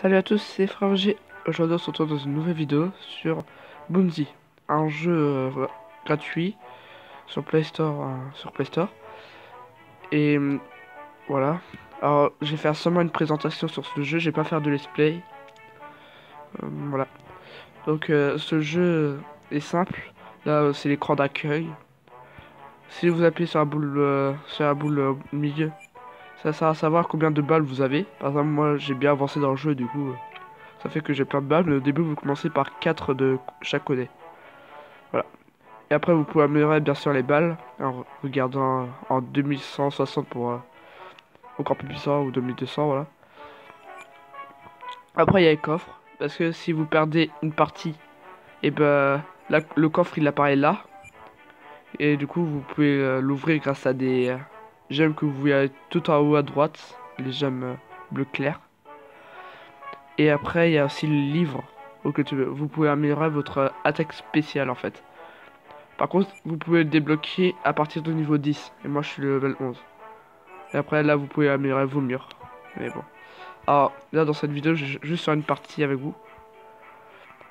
Salut à tous, c'est Frère G. Aujourd'hui, on se retrouve dans une nouvelle vidéo sur Bounty, un jeu gratuit sur Play Store, Et voilà. Alors, je vais faire seulement une présentation sur ce jeu. Je vais pas faire de let's play. Voilà. Donc, ce jeu est simple. Là, c'est l'écran d'accueil. Si vous appuyez sur la boule au milieu, ça sert à savoir combien de balles vous avez. Par exemple, moi, j'ai bien avancé dans le jeu, du coup. Ça fait que j'ai plein de balles, mais au début vous commencez par 4 de chaque côté. Voilà. Et après vous pouvez améliorer bien sûr les balles en regardant en 2160 pour encore plus puissant ou 2200, voilà. Après il y a les coffres, parce que si vous perdez une partie, et ben là, le coffre il apparaît là. Et du coup vous pouvez l'ouvrir grâce à des gemmes que vous voyez tout en haut à droite, les gemmes bleu clair. Et après il y a aussi le livre, vous pouvez améliorer votre attaque spéciale en fait. Par contre, vous pouvez le débloquer à partir du niveau 10. Et moi, je suis le level 11. Et après, là, vous pouvez améliorer vos murs. Mais bon. Alors, là, dans cette vidéo, je vais juste faire une partie avec vous.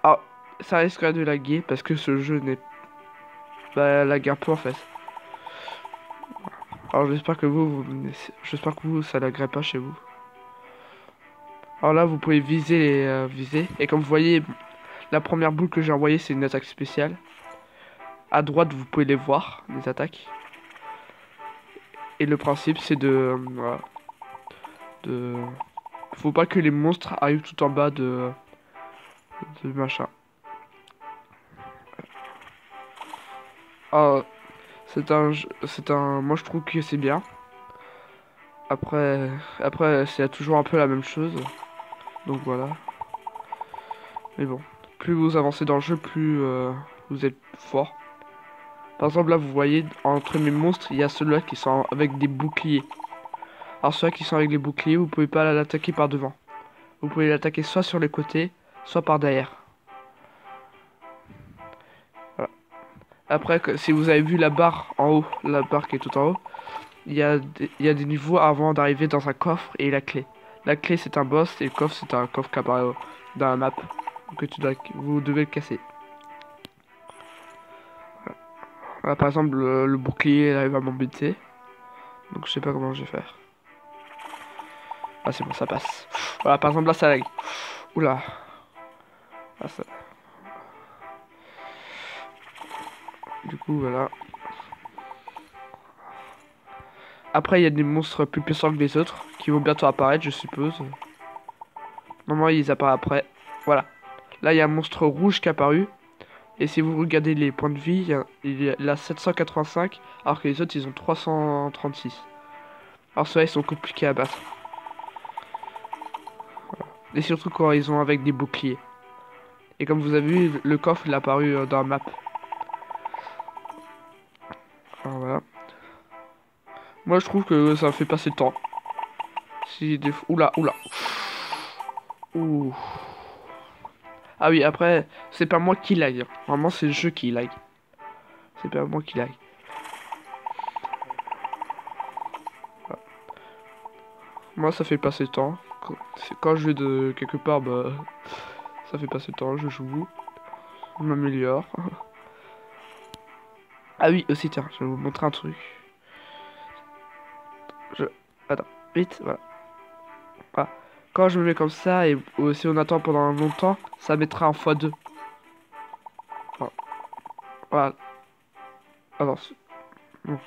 Alors, ça risquerait de laguer parce que ce jeu n'est pas lag un peu en fait. Alors, j'espère que vous, ça laguerait pas chez vous. Alors là, vous pouvez viser. Et comme vous voyez, la première boule que j'ai envoyée, c'est une attaque spéciale. À droite, vous pouvez les voir, les attaques. Et le principe, c'est voilà, de faut pas que les monstres arrivent tout en bas de machin. Ah, moi je trouve que c'est bien. Après c'est toujours un peu la même chose. Donc voilà. Mais bon, plus vous avancez dans le jeu, plus vous êtes fort. Par exemple là vous voyez entre mes monstres, il y a ceux-là qui sont avec des boucliers. Alors ceux-là qui sont avec les boucliers, vous pouvez pas l'attaquer par devant. Vous pouvez l'attaquer soit sur les côtés, soit par derrière. Voilà. Après, si vous avez vu la barre en haut, la barre qui est tout en haut, il y a des niveaux avant d'arriver dans un coffre et la clé. La clé c'est un boss et le coffre c'est un coffre qui apparaît dans la map. Que vous devez le casser. Voilà, par exemple, le bouclier arrive à m'embêter. Donc je sais pas comment je vais faire. Ah c'est bon, ça passe. Voilà, par exemple là ça lag. Oula. Ah, ça... Du coup voilà. Après il y a des monstres plus puissants que les autres qui vont bientôt apparaître je suppose. Normalement ils apparaissent après. Voilà. Là il y a un monstre rouge qui est apparu. Et si vous regardez les points de vie, il a 785 alors que les autres ils ont 336. Alors ceux-là ils sont compliqués à battre. Et surtout quand ils ont avec des boucliers. Et comme vous avez vu, le coffre il est apparu dans la map. Alors voilà. Moi je trouve que ça fait passer le temps. Si des... Oula, oula. Ouh. Ah oui, après, c'est pas moi qui lag. Vraiment c'est le jeu qui lag. C'est pas moi qui lag. Voilà. Moi ça fait passer le temps. Quand je vais de quelque part, bah... Ça fait passer le temps, je joue. Je m'améliore. Ah oui, aussi, tiens, je vais vous montrer un truc. Attends, vite, voilà. Voilà. Quand je me mets comme ça, et si on attend pendant longtemps, ça mettra en x2. Voilà. Voilà. Alors, bon.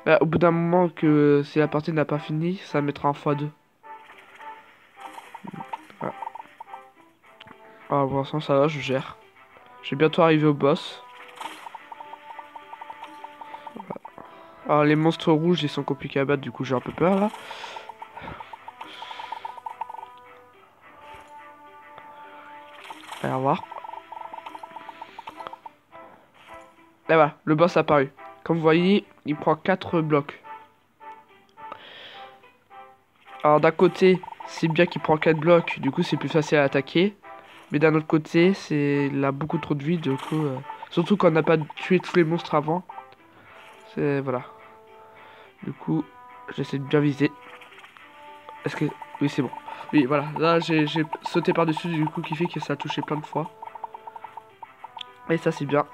Là, au bout d'un moment que si la partie n'a pas fini, ça mettra en x2. Voilà. Alors, pour l'instant, ça va, je gère. Je vais bientôt arriver au boss. Alors, les monstres rouges, ils sont compliqués à battre, du coup, j'ai un peu peur, là. Allez, au revoir. Et voilà, le boss a apparu. Comme vous voyez, il prend 4 blocs. Alors d'un côté, c'est bien qu'il prend 4 blocs, du coup c'est plus facile à attaquer. Mais d'un autre côté, il a beaucoup trop de vie, du coup... surtout quand on n'a pas tué tous les monstres avant. C'est... Voilà. Du coup, j'essaie de bien viser. Est-ce que... Oui, c'est bon. Oui, voilà. Là, j'ai sauté par-dessus, du coup, qui fait que ça a touché plein de fois. Et ça, c'est bien.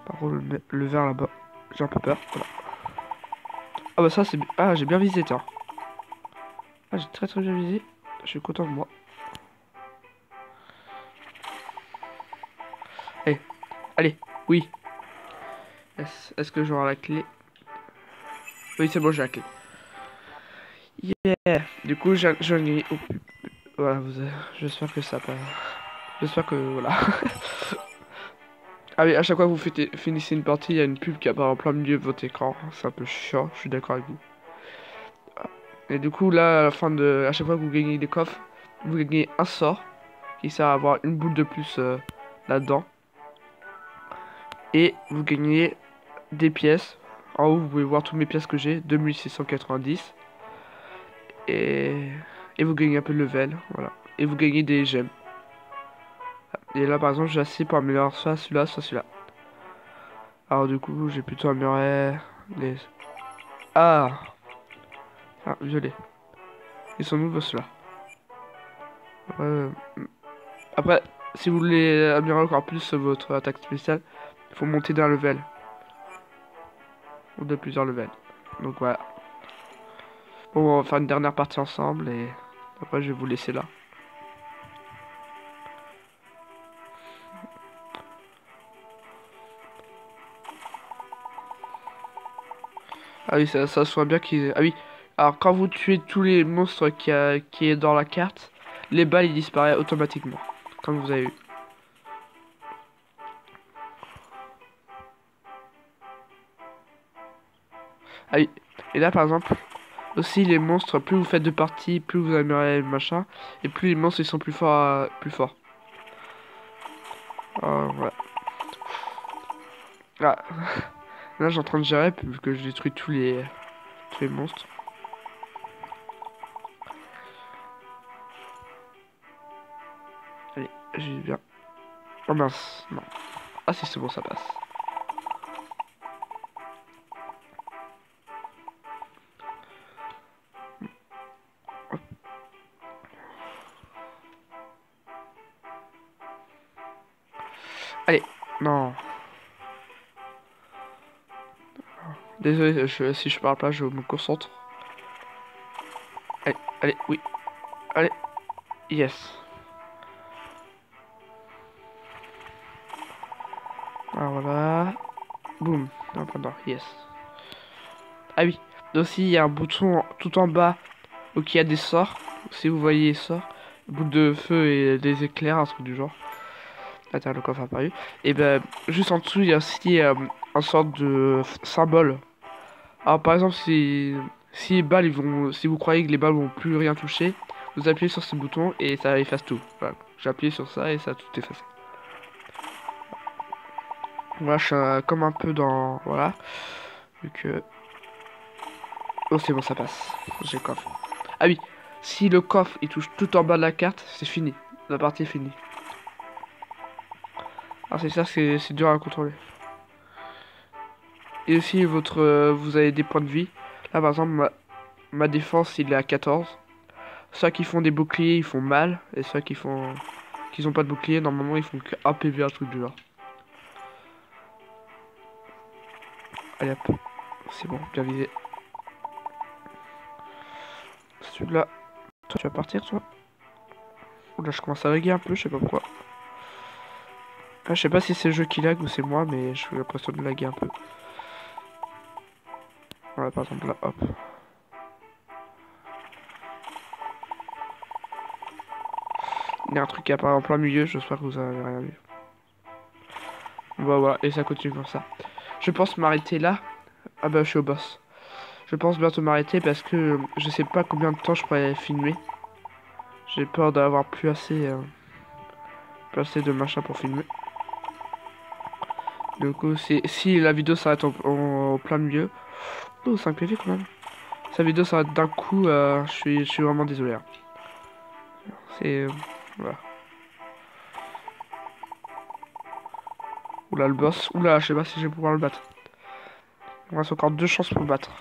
Par contre, le vert là-bas, j'ai un peu peur. Voilà. Ah bah ça, c'est... Ah, j'ai bien visé, tiens. Ah, j'ai très très bien visé. Je suis content de moi. Allez, allez, oui. Est-ce que j'aurai la clé? Oui, c'est bon, j'ai la clé. Yeah. Du coup, j'en ai... Oh, voilà, j'espère que ça passe. J'espère que... Voilà. Ah oui, à chaque fois que vous finissez une partie, il y a une pub qui apparaît en plein milieu de votre écran. C'est un peu chiant, je suis d'accord avec vous. Et du coup, là, à la fin de... À chaque fois que vous gagnez des coffres, vous gagnez un sort qui sert à avoir une boule de plus là-dedans. Et vous gagnez des pièces. En haut, vous pouvez voir toutes mes pièces que j'ai. 2690. Et... Et vous gagnez un peu de level, voilà. Et vous gagnez des gemmes. Et là, par exemple, j'ai assez pour améliorer soit celui-là, soit celui-là. Alors du coup, j'ai plutôt amélioré les... Ah! Ah, violet. Ils sont nouveaux ceux-là. Euh, Après, si vous voulez améliorer encore plus votre attaque spéciale, il faut monter d'un level. Ou de plusieurs levels. Donc voilà. Bon, on va faire une dernière partie ensemble et après je vais vous laisser là. Ah oui, ça se voit bien qu'ils... Ah oui, alors quand vous tuez tous les monstres qui est dans la carte, les balles ils disparaissent automatiquement. Comme vous avez eu. Ah oui, et là par exemple, aussi les monstres, plus vous faites de parties, plus vous améliorez le machin, et plus les monstres ils sont plus forts, plus forts. Voilà. Ah, là j'ai en train de gérer, vu que je détruis tous les monstres. Allez, j'ai bien. Oh mince, non. Ah si c'est bon, ça passe. Allez, non. Désolé, si je parle pas, je me concentre. Allez, allez, oui. Allez, yes. Alors voilà. Boum. Non, pardon, yes. Ah oui. Aussi, il y a un bouton tout en bas où il y a des sorts. Si vous voyez les sorts, boule de feu et des éclairs, un truc du genre. Attends, le coffre a apparu. Et ben, juste en dessous, il y a aussi un sorte de symbole. Alors, par exemple, si les balles, si vous croyez que les balles vont plus rien toucher, vous appuyez sur ce bouton et ça efface tout. Voilà. J'ai appuyé sur ça et ça a tout effacé. Moi, je suis comme un peu dans... Voilà. Vu que... Oh, c'est bon, ça passe. J'ai le coffre. Ah oui. Si le coffre, il touche tout en bas de la carte, c'est fini. La partie est finie. Alors, c'est ça, c'est dur à contrôler. Et aussi, vous avez des points de vie. Là, par exemple, ma défense, il est à 14. Ceux qui font des boucliers, ils font mal. Et ceux qui ont pas de bouclier, normalement, ils font que 1 PV, un truc du genre. Allez hop. C'est bon, bien visé. Celui-là. Toi, tu vas partir, toi? Oula, je commence à laguer un peu, je sais pas pourquoi. Ah, je sais pas si c'est le jeu qui lag ou c'est moi, mais j'ai l'impression de laguer un peu. Voilà, par exemple, là, hop. Il y a un truc qui apparaît en plein milieu, j'espère que vous avez rien vu. Bah voilà, et ça continue comme ça. Je pense m'arrêter là. Ah bah, je suis au boss. Je pense bientôt m'arrêter parce que je sais pas combien de temps je pourrais filmer. J'ai peur d'avoir plus assez de machin pour filmer. Du coup, si la vidéo s'arrête en plein milieu. Oh, 5 PV quand même. Si la vidéo s'arrête d'un coup, je suis vraiment désolé, hein. C'est... voilà. Oula, le boss. Oula, je sais pas si je vais pouvoir le battre. Il me reste encore 2 chances pour le battre.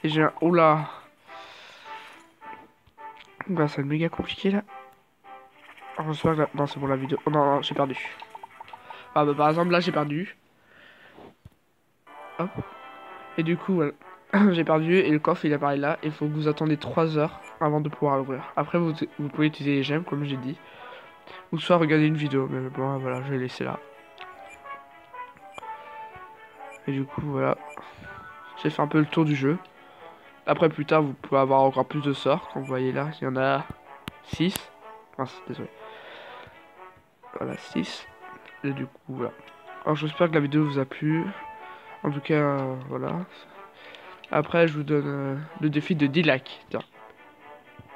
Et j'ai un... Oula. Bah, c'est méga compliqué là. Alors, j'espère que non, c'est bon la vidéo. Oh non, j'ai perdu. Ah bah par exemple là j'ai perdu. Hop. Et du coup, voilà. J'ai perdu et le coffre il apparaît là. Il faut que vous attendez 3 heures avant de pouvoir l'ouvrir. Après vous pouvez utiliser les gemmes comme j'ai dit. Ou soit regarder une vidéo. Mais bon voilà, je vais laisser là. Et du coup voilà. J'ai fait un peu le tour du jeu. Après plus tard vous pouvez avoir encore plus de sorts. Comme vous voyez là, il y en a 6. Mince, désolé. Voilà, 6. Et du coup voilà. Alors j'espère que la vidéo vous a plu. En tout cas, voilà. Après je vous donne le défi de 10 likes. Tiens.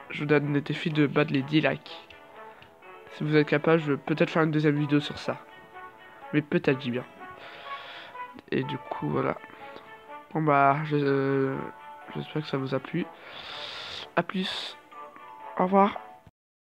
Je vous donne le défi de battre les 10 likes. Si vous êtes capable, je vais peut-être faire une deuxième vidéo sur ça. Mais peut-être, dis bien. Et du coup, voilà. Bon bah, j'espère que ça vous a plu. A plus. Au revoir.